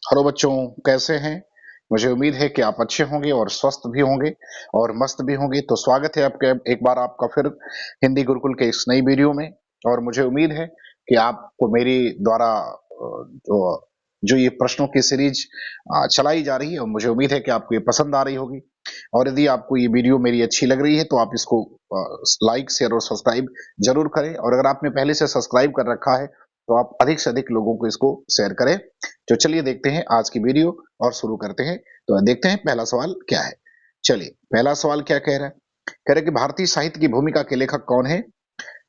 Hello बच्चों, कैसे हैं? मुझे उम्मीद है कि आप अच्छे होंगे और स्वस्थ भी होंगे और मस्त भी होंगे। तो स्वागत है आपके एक बार आपका फिर हिंदी गुरुकुल के इस नई वीडियो में। और मुझे उम्मीद है कि आपको मेरी द्वारा जो जो ये प्रश्नों की सीरीज चलाई जा रही है, और मुझे उम्मीद है कि आपको ये पसंद आ रही होगी। और यदि आपको ये वीडियो मेरी अच्छी लग रही है तो आप इसको लाइक, शेयर और सब्सक्राइब जरूर करें। और अगर आपने पहले से सब्सक्राइब कर रखा है तो आप अधिक से अधिक लोगों को इसको शेयर करें। तो चलिए देखते हैं आज की वीडियो और शुरू करते हैं। तो देखते हैं पहला सवाल क्या है। चलिए, पहला सवाल क्या कह रहा है? कह रहा है कि भारतीय साहित्य की भूमिका के लेखक कौन है?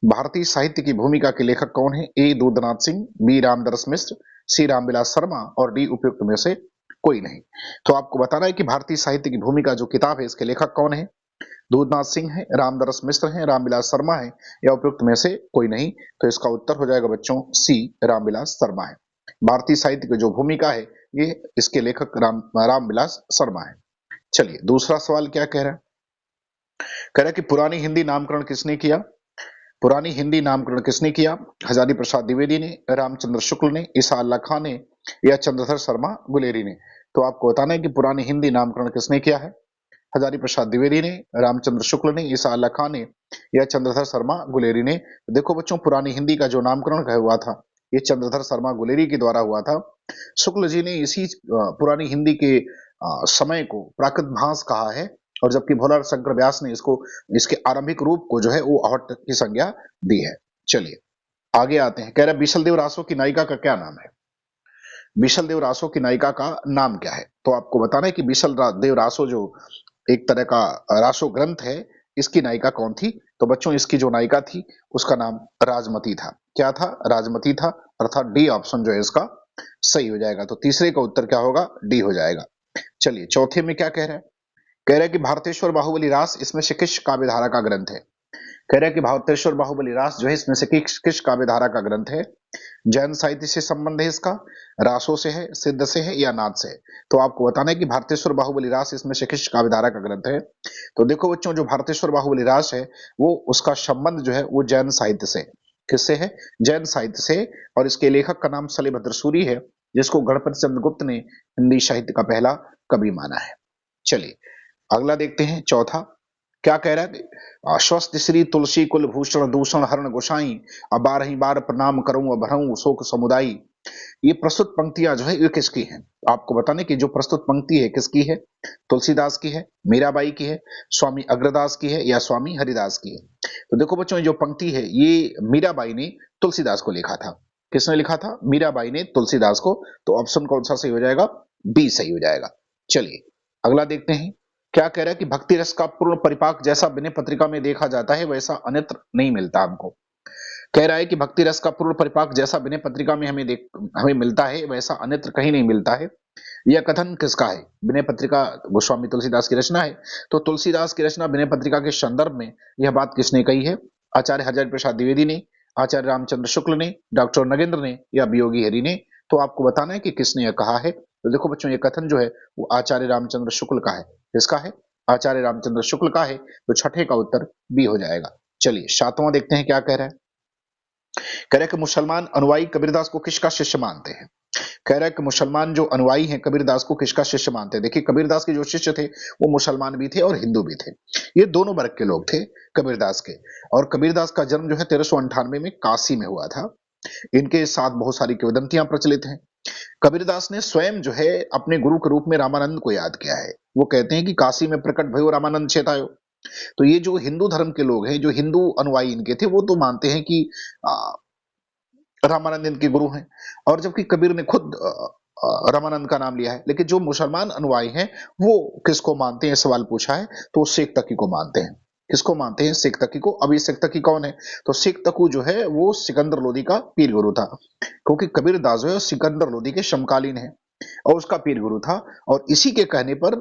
भारतीय साहित्य की भूमिका के लेखक कौन है? ए दूधनाथ सिंह, बी रामदास मिश्र, सी रामविलास शर्मा और डी उपयुक्त में से कोई नहीं। तो आपको बताना है कि भारतीय साहित्य की भूमिका जो किताब है इसके लेखक कौन है? दूधनाथ सिंह है, रामदास मिश्र है, रामविलास शर्मा है या उपयुक्त में से कोई नहीं। तो इसका उत्तर हो जाएगा बच्चों सी, रामविलास शर्मा है। भारतीय साहित्य की जो भूमिका है ये इसके लेखक रामविलास शर्मा है। चलिए दूसरा सवाल क्या कह रहा है? कह रहा है कि पुरानी हिंदी नामकरण किसने किया? पुरानी हिंदी नामकरण किसने किया? हजारी प्रसाद द्विवेदी ने, रामचंद्र शुक्ल ने, ईसा अल्लाह खां ने या चंद्रधर शर्मा गुलेरी ने। तो आपको बताना है कि पुरानी हिंदी नामकरण किसने किया है? हजारी प्रसाद द्विवेदी ने, रामचंद्र शुक्ल ने, ईसा अल्लाह खां ने या चंद्रधर शर्मा गुलेरी ने। देखो बच्चों, पुरानी हिंदी का जो नामकरण हुआ था ये चंद्रधर शर्मा गुलेरी के द्वारा हुआ था। शुक्ल जी ने इसी पुरानी हिंदी के समय को प्राकृत भाष कहा है, और जबकि भोला शंकर व्यास ने इसको इसके आरंभिक रूप को जो है वो आहट की संज्ञा दी है। चलिए आगे आते हैं। कह रहा है बीसल देव रासो की नायिका का क्या नाम है? बीसल देव रासो की नायिका का नाम क्या है? तो आपको बताना है कि देव रासो जो एक तरह का रासो ग्रंथ है, इसकी नायिका कौन थी? तो बच्चों इसकी जो नायिका थी उसका नाम राजमती था। क्या था? राजमती था। अर्थात डी ऑप्शन जो है इसका सही हो जाएगा। तो तीसरे का उत्तर क्या होगा? डी हो जाएगा। चलिए चौथे में क्या कह रहा है? कह रहा है कि भारतेश्वर बाहुबली रास इसमें से किस काव्य धारा का ग्रंथ है? कह रहा है कि भारतेश्वर बाहुबली रास जो है इसमें से किस काव्य धारा का ग्रंथ है? जैन साहित्य से संबंध है इसका, रासों से है, सिद्ध से है या नाद से है? तो आपको बताना है कि भारतेश्वर बाहुबली रास इसमें से किस काव्य धारा का ग्रंथ है। तो देखो बच्चों, जो भारतेश्वर बाहुबली रास है वो उसका संबंध जो है वो जैन साहित्य से। किससे है? जैन साहित्य से। और इसके लेखक का नाम शैलभद्र सूरी है, जिसको गणपति चंद्र गुप्त ने हिंदी साहित्य का पहला कवि माना है। चलिए अगला देखते हैं चौथा। क्या कह रहा है? स्वस्थ श्री तुलसी कुल भूषण दूषण हरण गोसाई, अब बारही बार प्रणाम करूं अभरऊं शोक समुदायी। ये प्रस्तुत पंक्तियां जो है ये किसकी हैं? आपको बताने की जो प्रस्तुत पंक्ति है किसकी है? तुलसीदास की है, मीराबाई की है, स्वामी अग्रदास की है या स्वामी हरिदास की है? तो देखो बच्चों, ये जो पंक्ति है ये मीराबाई ने तुलसीदास को लिखा था। किसने लिखा था? मीराबाई ने तुलसीदास को। तो ऑप्शन कौन सा सही हो जाएगा? बी सही हो जाएगा। चलिए अगला देखते हैं। क्या कह रहा है कि भक्ति रस का पूर्ण परिपाक जैसा विनय पत्रिका में देखा जाता है वैसा अन्यत्र नहीं मिलता हमको। कह रहा है कि भक्ति रस का पूर्ण परिपाक जैसा विनय पत्रिका में हमें मिलता है वैसा अन्यत्र कहीं नहीं मिलता है। यह कथन किसका है? विनय पत्रिका गोस्वामी तुलसीदास की रचना है। तो तुलसीदास की रचना विनय पत्रिका के संदर्भ में यह बात किसने कही है? आचार्य हजारी प्रसाद द्विवेदी ने, आचार्य रामचंद्र शुक्ल ने, डॉक्टर नगेंद्र ने या वियोगी हरि ने। तो आपको बताना है कि किसने यह कहा है। तो देखो बच्चों, ये कथन जो है वो आचार्य रामचंद्र शुक्ल का है। किसका है? आचार्य रामचंद्र शुक्ल का है। तो छठे का उत्तर बी हो जाएगा। चलिए सातवां देखते हैं क्या कह रहा है। कह रहा है कि मुसलमान अनुयायी कबीरदास को किसका शिष्य मानते हैं? कह रहा है कि मुसलमान जो अनुयायी हैं कबीरदास को किसका शिष्य मानते हैं। देखिए कबीरदास के जो शिष्य थे वो मुसलमान भी थे और हिंदू भी थे। ये दोनों वर्ग के लोग थे कबीरदास के। और कबीरदास का जन्म जो है 1398 में काशी में हुआ था। इनके साथ बहुत सारी किंवदंतियां प्रचलित हैं। कबीरदास ने स्वयं जो है अपने गुरु के रूप में रामानंद को याद किया है। वो कहते हैं कि काशी में प्रकट भयो रामानंद चेतायो। तो ये जो हिंदू धर्म के लोग हैं, जो हिंदू अनुयायी इनके थे, वो तो मानते हैं कि रामानंद इनके गुरु हैं। और जबकि कबीर ने खुद रामानंद का नाम लिया है। लेकिन जो मुसलमान अनुयायी हैं वो किसको मानते हैं? सवाल पूछा है तो शेख तकी को मानते हैं। किसको मानते हैं? शेख तकी को। अब ये शेख तकी कौन है? तो शेख तकू जो है वो सिकंदर लोदी का पीर गुरु था, क्योंकि कबीर दास जो है सिकंदर लोदी के समकालीन है और उसका पीर गुरु था। और इसी के कहने पर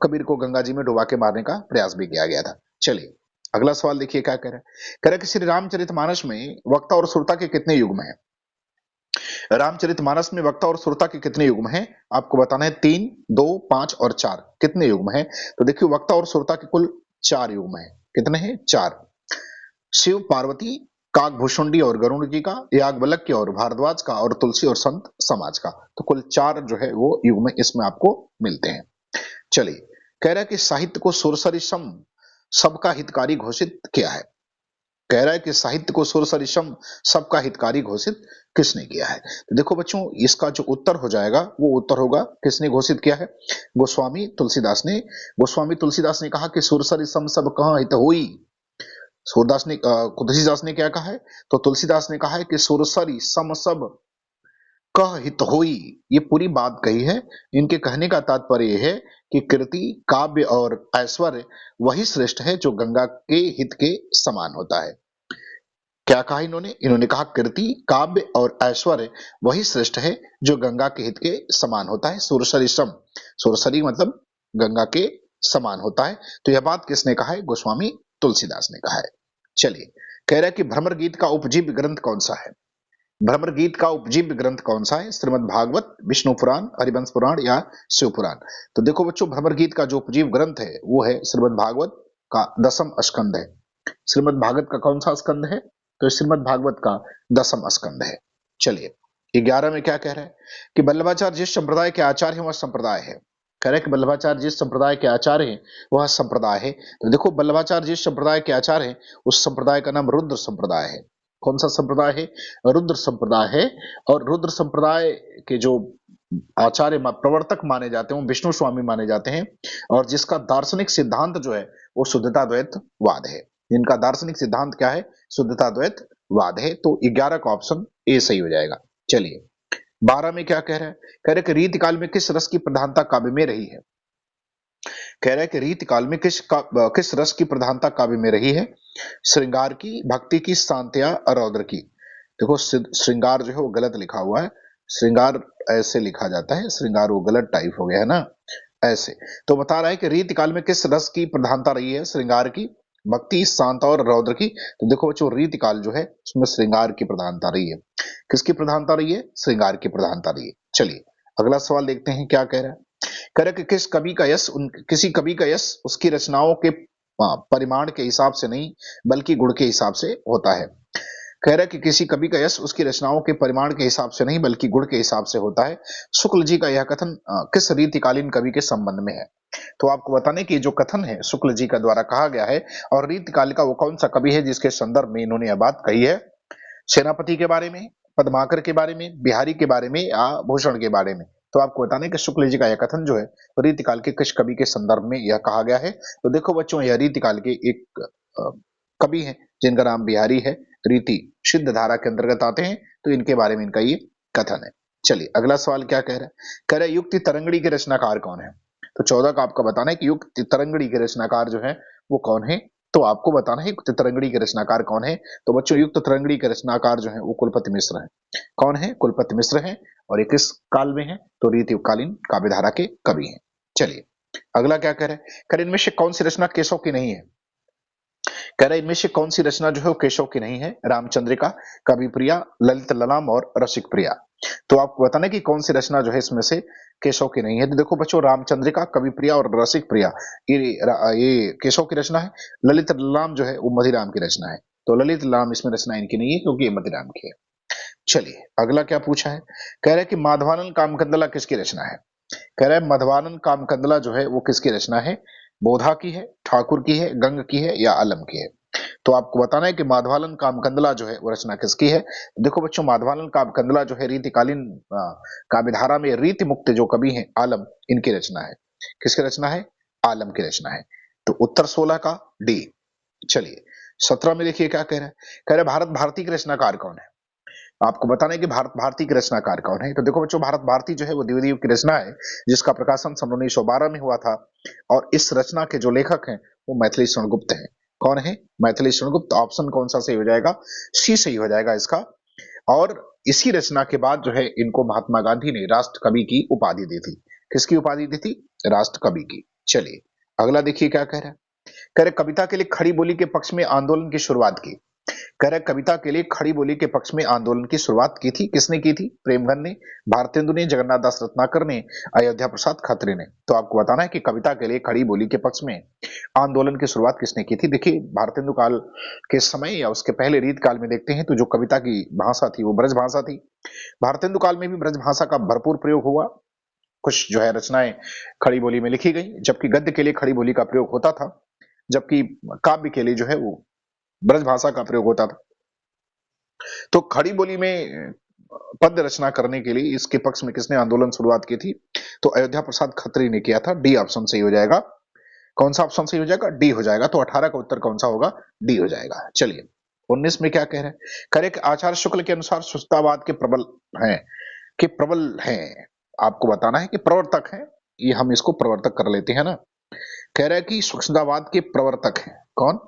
कबीर को गंगा जी में डुबा के मारने का प्रयास भी किया गया था। चलिए अगला सवाल देखिए क्या कह रहा है। कह रहा है कि श्री रामचरितमानस में वक्ता और श्रोता के कितने युग्म हैं? रामचरितमानस में वक्ता और श्रोता के कितने युग्म हैं? आपको बताना है 3, 2, 5 और 4। कितने युग्म हैं? तो देखिए वक्ता और श्रोता के कुल 4 युग्म हैं। कितने हैं? 4। शिव पार्वती, काकभूषुंडी और गरुड़ जी का, याज्ञवल्क्य और भारद्वाज का, और तुलसी और संत समाज का। तो कुल 4 जो है वो युग्म इसमें आपको मिलते हैं। चलिए, कह रहा है कि साहित्य को सुरसरिसम सबका हितकारी घोषित किया है। कह रहा है कि साहित्य को सुरसरिसम सबका हितकारी घोषित किसने किया है। तो देखो बच्चों, इसका जो उत्तर हो जाएगा वो उत्तर होगा किसने घोषित किया है, गोस्वामी तुलसीदास ने। गोस्वामी तुलसीदास ने कहा कि सुरसरिसम सब कहाँ हित हुई। सूरदास ने तुलसीदास ने क्या कहा है, तो तुलसीदास ने कहा है कि सुरसरी सम सब कह हित होई। ये पूरी बात कही है। इनके कहने का तात्पर्य यह है कि कृति, काव्य और ऐश्वर्य वही श्रेष्ठ है जो गंगा के हित के समान होता है। क्या कहा इन्होंने, इन्होंने कहा कृति, काव्य और ऐश्वर्य वही श्रेष्ठ है जो गंगा के हित के समान होता है। सुरसरी सम, सुरसरी मतलब गंगा के समान होता है। तो यह बात किसने कहा है, गोस्वामी तुलसीदास ने कहा है। चलिए, कह रहा है कि भ्रमर गीत का उपजीव्य ग्रंथ कौन सा है। भ्रमर गीत का उपजीव्य ग्रंथ कौन सा है, श्रीमद् भागवत, विष्णु पुराण, हरिवंश पुराण या शिव पुराण। तो देखो बच्चों, भ्रमर गीत का जो उपजीव्य ग्रंथ है वो है श्रीमद् भागवत का 10वां स्कंद है। श्रीमद् भागवत का कौन सा स्कंद है, तो श्रीमद् भागवत का 10वां स्कंद है। चलिए, 11 में क्या कह रहा है कि वल्लभाचार्य जिस संप्रदाय के आचार्य हैं वह संप्रदाय है। कह रहे हैं कि वल्लभाचार्य जिस संप्रदाय के आचार्य हैं वह संप्रदाय है। तो देखो, वल्लभाचार्य जिस संप्रदाय के आचार्य हैं उस संप्रदाय का नाम रुद्र संप्रदाय है। कौन सा संप्रदाय है, रुद्र संप्रदाय है। और रुद्र संप्रदाय के जो आचार्य प्रवर्तक माने जाते हैं वो विष्णु स्वामी माने जाते हैं। और जिसका दार्शनिक सिद्धांत जो है वो शुद्धताद्वैतवाद है। इनका दार्शनिक सिद्धांत क्या है, शुद्धताद्वैतवाद है। तो 11 का ऑप्शन ए सही हो जाएगा। चलिए, 12 में क्या कह रहा है, कह रहे हैं कि रीति काल में किस रस की प्रधानता काव्य में रही है। कह रहा है कि रीति काल में किस रस की प्रधानता काव्य में रही है, श्रृंगार की, भक्ति की, शांत या रौद्र की। देखो, श्रृंगार जो है वो गलत लिखा हुआ है। श्रृंगार ऐसे लिखा जाता है, श्रृंगार वो गलत टाइप हो गया है ना, ऐसे। तो बता रहा है कि रीति काल में किस रस की प्रधानता रही है, श्रृंगार की, भक्ति, शांत और रौद्र की। तो देखो बच्चों, रीति काल जो है उसमें श्रृंगार की प्रधानता रही है। किसकी प्रधानता रही है, श्रृंगार की प्रधानता रही है। चलिए, अगला सवाल देखते हैं क्या कह रहा है। कह रहा है कि किसी कवि का यश उसकी रचनाओं के परिमाण के हिसाब से नहीं बल्कि गुण के हिसाब से होता है। कह रहा है कि किसी कवि का यश उसकी रचनाओं के परिमाण के हिसाब से नहीं बल्कि गुण के हिसाब से होता है। शुक्ल जी का यह कथन किस रीतिकालीन कवि के संबंध में है। तो आपको बताने की जो कथन है शुक्ल जी का द्वारा कहा गया है, और रीतिकाल का वो कौन सा कवि है जिसके संदर्भ में इन्होंने यह बात कही है। सेनापति के बारे में, पद्माकर के बारे में, बिहारी के बारे में या भूषण के बारे में। तो आपको बताने कि शुक्ल जी का यह कथन जो है रीतिकाल के किस कवि के संदर्भ में यह कहा गया है। तो देखो बच्चों, यह रीतिकाल के एक कवि हैं जिनका नाम बिहारी है। रीति सिद्ध धारा के अंतर्गत आते हैं, तो इनके बारे में इनका ये कथन है। चलिए, अगला सवाल क्या कह रहा है, कह रहा है युक्ति तरंगड़ी के रचनाकार कौन है। तो 14 का आपका बताना है कि युक्ति तरंगड़ी के रचनाकार जो है वो कौन है। तो आपको बताना है युक्त तरंगड़ी के रचनाकार कौन है। तो बच्चों, युक्त तरंगड़ी के रचनाकार जो है वो कुलपति मिश्र हैं। कौन है, कुलपति मिश्र हैं। और ये किस काल में है, तो रीतिकालीन काव्यधारा के कवि हैं। चलिए, अगला क्या कह रहे हैं, कह रहे इनमें से कौन सी रचना केशव की नहीं है। कह रहा है इनमें से कौन सी रचना जो है वो केशव की नहीं है। रामचंद्रिका, कवि प्रिया, ललित ललाम और रसिक प्रिया। तो आपको बताना है कि कौन सी रचना जो है इसमें से केशव की नहीं है। तो देखो बच्चों, रामचंद्रिका, कवि प्रिया और रसिक प्रिया ये केशव की रचना है। ललित ललाम जो है वो मधुराम की रचना है। तो ललित ललाम इसमें रचना इनकी नहीं है क्योंकि ये मधुराम की है। चलिए, अगला क्या पूछा है, कह रहा है कि माधवानंद कामकंदला किसकी रचना है। कह रहा है मधवानंद कामकंदला जो है वो किसकी रचना है, बोधा की है, ठाकुर की है, गंग की है या आलम की है। तो आपको बताना है कि माधवानंद कामकंदला जो है वो रचना किसकी है। देखो बच्चों, माधवानंद कामकंदला जो है रीतिकालीन काव्यधारा में रीति मुक्त जो कवि हैं आलम, इनकी रचना है। किसकी रचना है, आलम की रचना है। तो उत्तर 16 का डी। चलिए, 17 में देखिए क्या कह रहा है, कह रहा है भारत भारती के रचनाकार कौन है। आपको बताना है कि भारत भारती के रचनाकार कौन है। तो देखो बच्चों, भारत भारती जो है वो द्विवेदी की रचना है जिसका प्रकाशन सन 1912 में हुआ था। और इस रचना के जो लेखक हैं वो मैथिली शरणगुप्त हैं। कौन है, मैथिली शरणगुप्त। ऑप्शन कौन सा सही हो जाएगा, सी सही हो जाएगा इसका। और इसी रचना के बाद जो है इनको महात्मा गांधी ने राष्ट्र कवि की उपाधि दी थी। किसकी उपाधि दी थी, राष्ट्र कवि की। चलिए, अगला देखिए क्या कह रहा है, कह रहे कविता के लिए खड़ी बोली के पक्ष में आंदोलन की शुरुआत की। कह रहे कविता के लिए खड़ी बोली के पक्ष में आंदोलन की शुरुआत की थी, किसने की थी? प्रेमघन ने, भारतेंदु ने, जगन्नाथ दास रत्नाकर ने, अयोध्या प्रसाद खत्री ने। तो आपको बताना है कि कविता के लिए खड़ी बोली के पक्ष में आंदोलन की शुरुआत किसने की थी। देखिए भारतेंदु काल के समय या उसके पहले रीत काल में देखते हैं तो जो कविता की भाषा थी वो ब्रज भाषा थी। भारतेंदु काल में भी ब्रज भाषा का भरपूर प्रयोग हुआ, कुछ जो है रचनाएं खड़ी बोली में लिखी गई, जबकि गद्य के लिए खड़ी बोली का प्रयोग होता था, जबकि काव्य के लिए जो है वो ब्रज भाषा का प्रयोग होता था। तो खड़ी बोली में पद्य रचना करने के लिए इसके पक्ष में किसने आंदोलन शुरुआत की थी? तो अयोध्या प्रसाद खत्री ने किया था। डी ऑप्शन सही हो जाएगा। कौन सा ऑप्शन सही हो जाएगा? डी हो जाएगा। तो 18 का उत्तर कौन सा होगा? डी हो जाएगा। चलिए 19 में क्या कह रहे हैं? कह रहे कि आचार्य शुक्ल के अनुसार शुद्धतावाद के प्रबल हैं, कि प्रबल हैं। आपको बताना है कि प्रवर्तक हैं, ये हम इसको प्रवर्तक कर लेते हैं ना। कह रहा है कि स्वच्छतावाद के प्रवर्तक हैं कौन?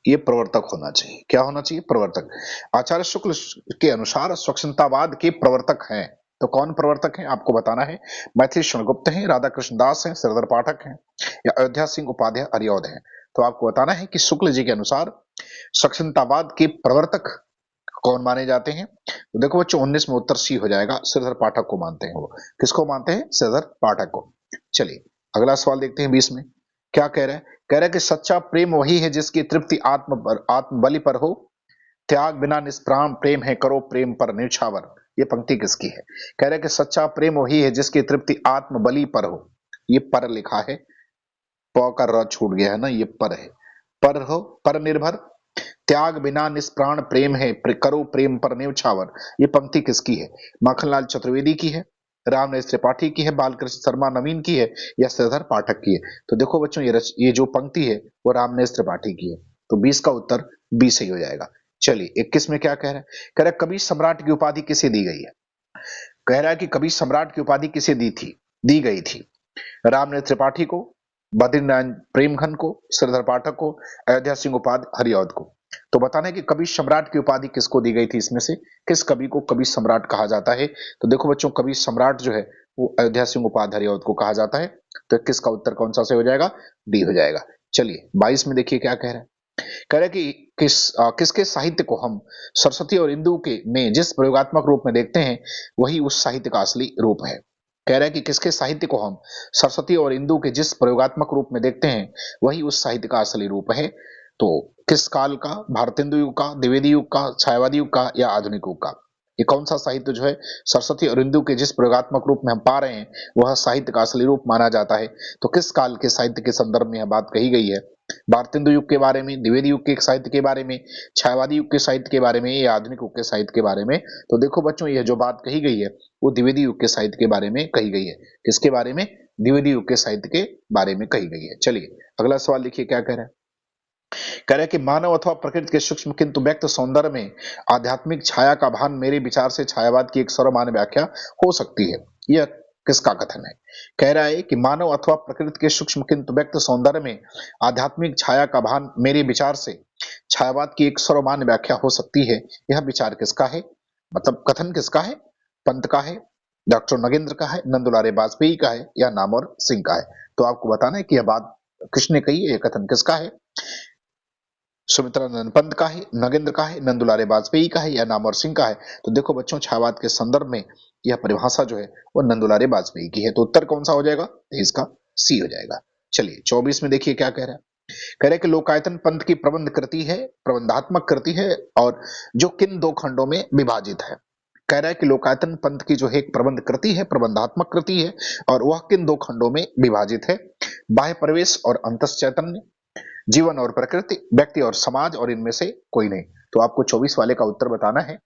ये प्रवर्तक होना चाहिए। क्या होना चाहिए? प्रवर्तक। आचार्य शुक्ल के अनुसार स्वच्छतावाद के प्रवर्तक हैं, तो कौन प्रवर्तक हैं आपको बताना है। मैथिली शरण गुप्त हैं, राधा कृष्ण दास हैं, श्रीधर पाठक हैं, या अयोध्या सिंह उपाध्याय अरियौध हैं। तो आपको बताना है कि शुक्ल जी के अनुसार स्वच्छतावाद के प्रवर्तक कौन माने जाते हैं। तो देखो बच्चों 19 में उत्तर सी हो जाएगा, श्रीधर पाठक को मानते हैं। वो किसको मानते हैं? श्रीधर पाठक को। चलिए अगला सवाल देखते हैं 20 में क्या कह रहा है। कह रहा है कि सच्चा प्रेम वही है जिसकी तृप्ति आत्म बलि पर हो, त्याग बिना निष्प्राण प्रेम है, करो प्रेम पर न्यौछावर। ये पंक्ति किसकी है? कह रहा है कि सच्चा प्रेम वही है जिसकी तृप्ति आत्म बलि पर हो। ये पर लिखा है, प का र छूट गया है ना, ये पर है। पर हो, पर निर्भर, त्याग बिना निष्प्राण प्रेम है, करो प्रेम पर न्यौछावर। ये पंक्ति किसकी है? माखनलाल चतुर्वेदी की है, रामनेस त्रिपाठी की है, बालकृष्ण शर्मा नवीन की है, या श्रीधर पाठक की है। तो देखो बच्चों ये जो पंक्ति है वो रामनेस त्रिपाठी की है। तो 20 का उत्तर बी सही हो जाएगा। चलिए 21 में क्या कह रहा है। कह रहा है कवि सम्राट की उपाधि किसे दी गई है? कह रहा है कि कवि सम्राट की उपाधि किसे दी गई थी? रामनेस त्रिपाठी को, बद्रीनारायण प्रेमघन को, श्रीधर पाठक को, अयोध्या सिंह उपाध्याय हरिऔध को। तो बताना है कि कवि सम्राट की उपाधि किसको दी गई थी? इसमें से किस कवि को कवि सम्राट कहा जाता है? तो देखो बच्चों कवि सम्राट जो है वो अयोध्या सिंह उपाध्याय हरिऔध को कहा जाता है। तो 21 का उत्तर कौन सा से हो जाएगा? डी हो जाएगा। चलिए 22 में देखिए क्या कह रहा है। कह रहा है कि किसके साहित्य को हम सरस्वती और इंदु के में जिस प्रयोगात्मक रूप में देखते हैं वही उस साहित्य का असली रूप है। कह रहा है कि किसके साहित्य को हम सरस्वती और इंदु के जिस प्रयोगात्मक रूप में देखते हैं वही उस साहित्य का असली रूप है। तो किस काल का? भारतेंदु युग का, द्विवेदी युग का, छायावादी युग का, या आधुनिक युग का? ये कौन सा साहित्य जो है सरस्वती और इंदु के जिस प्रयोगात्मक रूप में हम पा रहे हैं वह साहित्य का असली रूप माना जाता है। तो किस काल के साहित्य के संदर्भ में यह बात कही गई है? भारतेंदु युग के बारे में, द्विवेदी युग के साहित्य के बारे में, छायावादी युग के साहित्य के बारे में, या आधुनिक युग के साहित्य के बारे में? तो देखो बच्चों यह जो बात कही गई है वो द्विवेदी युग के साहित्य के बारे में कही गई है। किसके बारे में? द्विवेदी युग के साहित्य के बारे में कही गई है। चलिए अगला सवाल देखिए क्या कह रहा है। कह रहे कि मानव अथवा प्रकृति के सूक्ष्म किंतु व्यक्त सौंदर्य में आध्यात्मिक छाया का भान मेरे विचार से छायावाद की एक सर्वमान्य व्याख्या हो सकती है। यह किसका कथन है? कह रहा है कि मानव अथवा प्रकृति के सूक्ष्म किंतु व्यक्त सौंदर्य में आध्यात्मिक छाया का भान मेरे विचार से छायावाद की एक सर्वमान्य व्याख्या हो सकती है। यह विचार किसका है? मतलब कथन किसका है? पंत का है, डॉक्टर नगेंद्र का है, नंदुलारे वाजपेयी का है, या नामवर सिंह का है? तो आपको बताना है कि यह बात किसने कही है, यह कथन किसका है? सुमित्रा नंदन पंत का है, नगेंद्र का है, नंदुलारे वाजपेयी का है, या नामवर सिंह का है? तो देखो बच्चों छायावाद के संदर्भ में यह परिभाषा जो है वो नंदुलारे वाजपेयी की है। तो उत्तर कौन सा हो जाएगा? इसका सी हो जाएगा। चलिए 24 में देखिए क्या कह रहा है। कह रहे कि लोकायतन पंथ की प्रबंध कृति है, प्रबंधात्मक कृति है, और जो किन दो खंडों में विभाजित है। कह रहा है कि लोकायतन पंथ की जो है एक प्रबंध कृति है, प्रबंधात्मक कृति है, और वह किन दो खंडों में विभाजित है? बाह्य प्रवेश और अंतस चैतन्य, जीवन और प्रकृति, व्यक्ति और समाज, और इनमें से कोई नहीं। तो आपको 24 वाले का उत्तर बताना है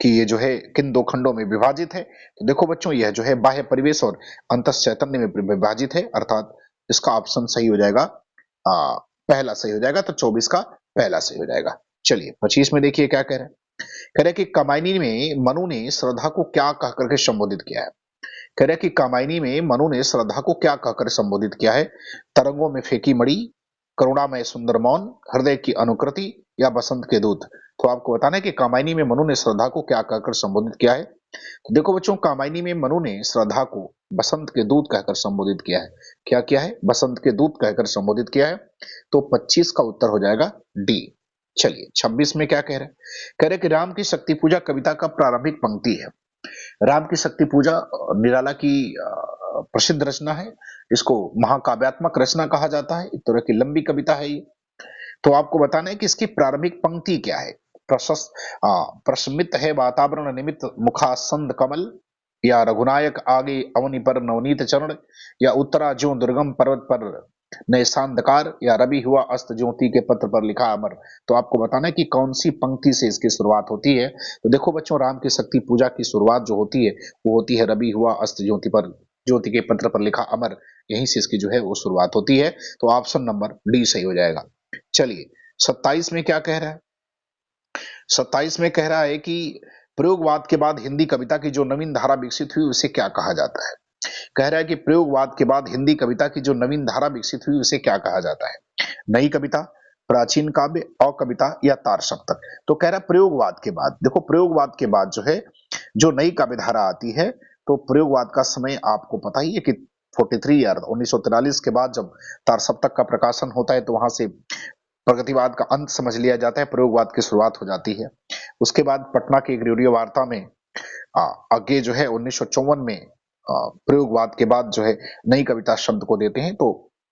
कि ये जो है किन दो खंडों में विभाजित है। तो देखो बच्चों यह जो है बाह्य परिवेश और अंतस चैतन्य में विभाजित है, अर्थात इसका ऑप्शन सही हो जाएगा, पहला सही हो जाएगा। तो 24 का पहला सही हो जाएगा। चलिए 25 में देखिए क्या कह रहे हैं। कह रहे कि कामायनी में मनु ने श्रद्धा को क्या कहकर के संबोधित किया है? कह रहे कि कामायनी में मनु ने श्रद्धा को क्या कहकर संबोधित किया है? तरंगों में फेंकी मणि, करुणामय सुंदर मौन, हृदय की अनुकृति, या बसंत के दूत? तो आपको बताना है कि कामायनी में मनु ने श्रद्धा को क्या कहकर संबोधित किया है। तो देखो बच्चों कामायनी में मनु ने श्रद्धा को बसंत के दूत कहकर संबोधित किया है। क्या किया है? बसंत के दूत कहकर संबोधित किया है। तो 25 का उत्तर हो जाएगा डी। चलिए 26 में क्या कह रहे हैं? कह रहे हैं कि राम की शक्ति पूजा कविता का प्रारंभिक पंक्ति है। राम की शक्ति पूजा निराला की प्रसिद्ध रचना है। इसको महाकाव्यात्मक रचना कहा जाता है। एक तरह की लंबी कविता है ये। तो आपको बताना है कि इसकी प्रारंभिक पंक्ति क्या है। प्रशमित है वातावरण निमित्त मुखासंद कमल, या रघुनायक आगे अवनि पर नवनीत चरण, या उत्तरा ज्यों दुर्गम पर्वत पर नए शांधकार, या रवि हुआ अस्त ज्योति के पत्र पर लिखा अमर। तो आपको बताना है कि कौन सी पंक्ति से इसकी शुरुआत होती है। तो देखो बच्चों, राम की शक्ति पूजा की शुरुआत जो होती है वो होती है रवि हुआ अस्त ज्योति के पत्र पर लिखा अमर। यहीं से इसकी जो है वो शुरुआत होती है। तो ऑप्शन नंबर डी सही हो जाएगा। चलिए 27 में क्या कह रहा है? 27 में कह रहा है कि प्रयोगवाद के बाद हिंदी कविता की जो नवीन धारा विकसित हुई उसे क्या कहा जाता है। कह रहा है कि प्रयोगवाद के बाद हिंदी कविता की जो नवीन धारा विकसित हुई उसे क्या कहा जाता है। नई कविता, प्राचीन काव्य, अकविता, या तार सप्तक। तो कह रहा है प्रयोगवाद के बाद। देखो प्रयोगवाद के बाद जो है जो नई काव्य धारा आती है, तो प्रयोगवाद का समय आपको पता ही है कि 43 ईयर 1943 के बाद जब तार सप्तक का प्रकाशन होता है तो वहां से प्रगतिवाद का अंत समझ लिया जाता है, प्रयोगवाद की शुरुआत हो जाती है। उसके बाद पटना की एक रेडियो वार्ता में आगे जो है 1954 में प्रयोगवाद के बाद जो है नई कविता शब्द को देते हैं। तो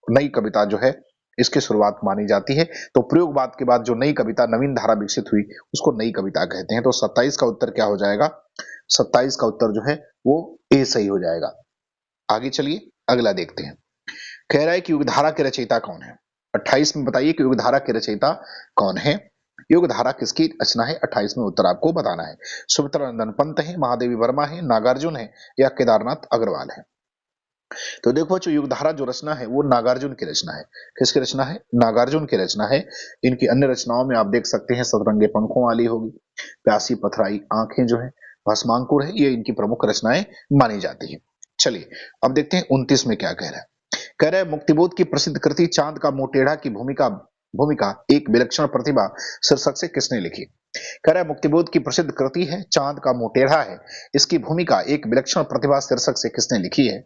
नई कविता जो है इसकी शुरुआत मानी जाती है। तो प्रयोगवाद के बाद जो नई कविता नवीन धारा विकसित हुई उसको नई कविता कहते हैं। तो 27 का उत्तर क्या हो जाएगा? 27 का उत्तर जो है वो ए सही हो जाएगा। आगे चलिए अगला देखते हैं। कह रहा है कि युगधारा के रचयिता कौन है। 28 में बताइए कि युगधारा के रचयिता कौन है। युगधारा किसकी रचना है? 28 में उत्तर आपको बताना है। सुमित्रा नंदन पंत है, महादेवी वर्मा है, नागार्जुन है, या केदारनाथ अग्रवाल है। तो देखो जो युगधारा जो रचना है वो नागार्जुन की रचना है। किसकी रचना है? नागार्जुन की रचना है। इनकी अन्य रचनाओं में आप देख सकते हैं सतरंगे पंखों वाली होगी, प्यासी पथराई आंखें जो है, भस्मांकुर है, ये इनकी प्रमुख रचनाएं मानी जाती है। चलिए अब देखते हैं 29 में क्या कह रहा है। कह रहा है मुक्तिबोध की प्रसिद्ध कृति चांद का मुंह टेढ़ा की भूमिका भूमिका एक विलक्षण प्रतिभा शीर्षक से किसने लिखी। कह रहा है मुक्तिबोध की प्रसिद्ध कृति है चांद का मुंह टेढ़ा है, इसकी भूमिका एक विलक्षण प्रतिभा शीर्षक से किसने लिखी है।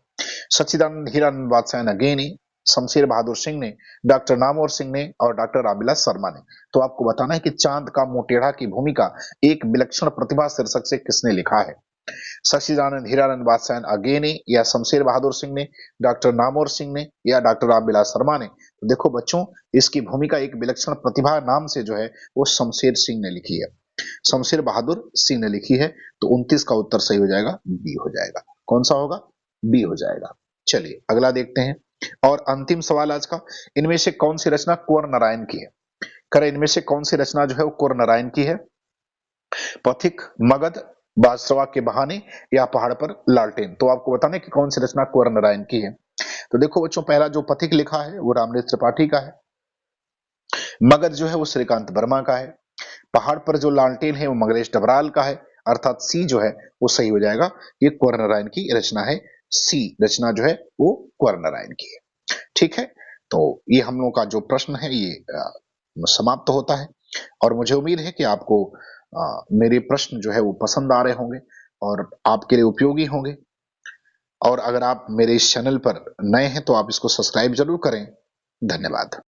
सच्चिदानंद हीरानंद बादशाह नगेनी, शमशेर बहादुर सिंह ने, डॉक्टर नामवर सिंह ने, और डॉक्टर रामविलास शर्मा ने। तो आपको बताना है कि चांद का मुंह टेढ़ा की भूमिका एक विलक्षण प्रतिभा शीर्षक से किसने लिखा है। सच्चिदानंद हीरानंद बादशाह आगे ने, या शमशेर बहादुर सिंह ने, डॉक्टर नामवर सिंह ने, या डॉक्टर रामविलास शर्मा ने। तो देखो बच्चों, इसकी भूमिका एक विलक्षण प्रतिभा नाम से जो है वो शमशेर सिंह ने लिखी है, शमशेर बहादुर सिंह ने लिखी है। तो 29 का उत्तर सही हो जाएगा, बी हो जाएगा। कौन सा होगा? बी हो जाएगा। चलिए अगला देखते हैं और अंतिम सवाल आज का। इनमें से कौन सी रचना कुंवर नारायण की है। करें इनमें से कौन सी रचना जो है वो कुंवर नारायण की है। पथिक, मगध, बादशाह के बहाने, या पहाड़ पर लालटेन। तो आपको बताना है कि कौन सी रचना कुंवर नारायण की है। तो देखो बच्चों, पहला जो पथिक लिखा है वो रामनेत्र त्रिपाठी का है। मगध जो है वो श्रीकांत वर्मा का है। पहाड़ पर जो लालटेन है वो मंगलेश डबराल का है। अर्थात सी जो है वो सही हो जाएगा। ये कुंवर नारायण की रचना है। सी रचना जो है वो कुंवर नारायण की है। ठीक है, तो ये हम लोगों का जो प्रश्न है ये समाप्त होता है। और मुझे उम्मीद है कि आपको मेरे प्रश्न जो है वो पसंद आ रहे होंगे और आपके लिए उपयोगी होंगे। और अगर आप मेरे इस चैनल पर नए हैं तो आप इसको सब्सक्राइब जरूर करें। धन्यवाद।